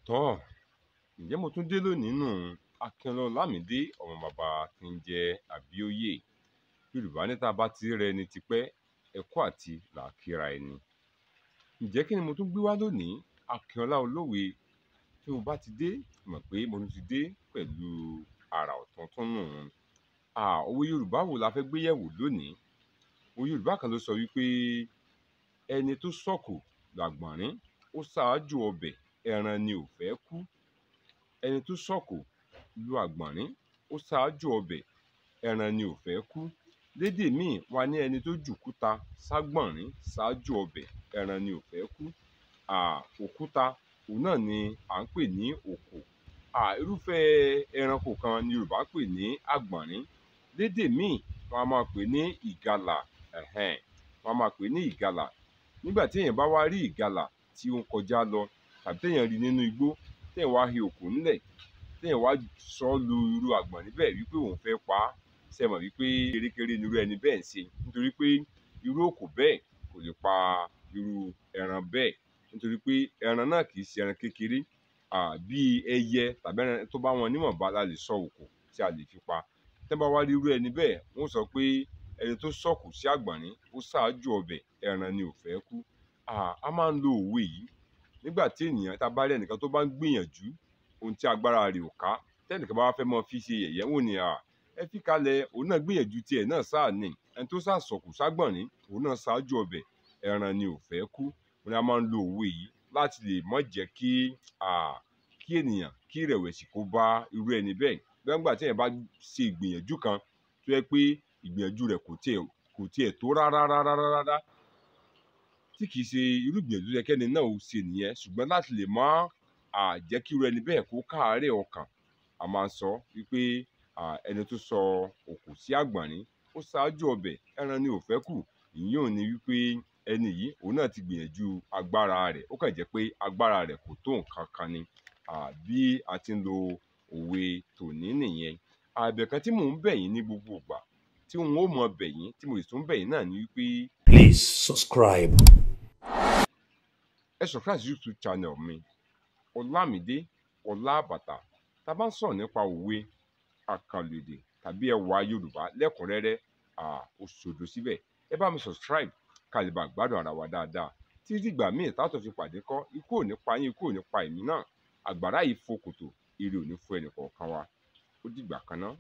tọ́ ǹjẹ́ mo tún dé lónìí nù Akínọlá Ọlámídé ọmọ bàbá tí ń jẹ́ Àbíòye. Yorùbá ní tá a bá ti rẹ ẹni tipẹ́ ẹkú àti làákìra ẹni. Ǹjẹ́ kí ni mo tún gbé wá lónìí? Akínọlá Olówe, tí mo bá ti dé mọ̀ pé mo ti dé pẹ̀lú àrà ọ̀tún tún nù. Òwe Yorùbá wo la fẹ́ gbé yẹ̀wò lónìí? Òwe Yorùbá kan ló sọ wípé ẹni tó sọ̀kò làgbọ̀nrín ó ṣáájú ọbẹ̀ ẹran ni ò fẹ́ kú. Ẹni tó sọ̀kò lu àgbọ̀nrín ó ṣáájú ọbẹ̀ ẹran ni ò fẹ́ kú. Lédè míì wá ní ẹni tó jùkúta ságbọ̀nrín ṣáájú ọbẹ̀ ẹran ni ò fẹ́ kú. Òkúta òun náà ni à ń pè ní òkò. Irúfẹ́ ẹranko kan ni Yorùbá pè ní àgbọ̀nrín. Lédè míì wọ́n á máa pè ní ìgalà. Wọ́n á máa pè ní ìgalà. Nígbà tí èèyàn bá wá rí ìgalà tí ó ń kọjá lọ tàbí téèyàn rí nínú igbó, téèyàn wá he òkò ńlẹ̀, téèyàn wá sọ lu irú àgbọ̀nrín bẹ́ẹ̀ wípé òun fẹ́ pa á, ṣé ẹ mọ̀ wípé kérékéré ni irú ẹni bẹ́ẹ̀ ń ṣe, nítorí pé irú òkò bẹ́ẹ̀ kò lè pa irú ẹran bẹ́ẹ̀, nítorí pé ẹran náà kì í ṣe ẹran kékeré. Bí ẹyẹ tàbí ẹran tó bá wọn níwọ̀nba la lè sọ òkò tí a lè fi pa. Tẹ́ bá wá rí irú ẹni bẹ́ẹ̀, wọ́n sọ pé ẹni tó sọ̀kò sí àgbọ̀nrín ó ṣáájú ọbẹ̀ ẹran ni ò fẹ́ kú. A máa ń lo òwe yìí nígbà tí ènìyàn tá a bá rí ẹnìkan tó bá ń gbìyànjú ohun tí agbára rẹ̀ ò ká, tẹ́nìkan bá wá fẹ́ mọ fi ṣe yẹ̀yẹ́, wọ́n ní ẹ fi kalẹ̀, òun náà gbìyànjú tiẹ̀ náà sáà ni, ẹni tó sá sọ̀kò ságbọ̀nrín òun náà ṣáájú ọbẹ̀ ẹran ni ò fẹ́ kú. Wọ́n ní a máa ń lo òwe yìí láti lè má jẹ́ kí ènìyàn kí ìrẹ̀wẹ̀sì kó bá irú ẹni bẹ́ẹ̀. Nígbà tí èèyàn bá ṣe ìgbìyànjú kan tó yẹ pé ìgbìyànjú rẹ̀ kò tiẹ̀ tó rárá tí kì í ṣe irú ìgbìyànjú yẹ kẹ́ni náà ó ṣe nìyẹn, ṣùgbọ́n láti lè má jẹ́ kí irú ẹni bẹ́ẹ̀ kó káàárẹ̀ ọkàn, a máa ń sọ wípé ẹni tó sọ òkò sí àgbọ̀nrín ó ṣáájú ọbẹ̀ ẹran ni ò fẹ́ kú. Ìyẹn ò ní wípé ẹni yìí òun náà ti gbìyànjú agbára rẹ̀, ó kàn jẹ́ pé agbára rẹ̀ kò tó nǹkan kan ni. Bí a ti ń lo òwe tòní nìyẹn. Ẹ̀bẹ̀ kan tí mò ń bẹ̀ yín ní gbogbo ìgbà, tí n ó mọ bẹ̀ yín, tí mo sì tún bẹ̀ yín náà ni wípé please subscribe. Ẹ subscribe sí YouTube channel mi, Ọlámídé Ọlábàtà. Tá a bá ń sọ̀rọ̀ nípa òwe, àkànlò èdè tàbí ẹwà Yorùbá lẹ́kùnrẹ́rẹ́, ó ṣòdo síbẹ̀. Ẹ bá mi subscribe ká lè bá gbádùn ara wa dáadáa. Títí dìgbà míì tá a tó fi pàdé kọ́, ikú ò ní pa yín, ikú ò ní pa èmi náà. Àgbàrá yìí fò kòtò, ire ò ní fò ẹnì kọ̀ọ̀kan wa. Ó dìgbà kan náà.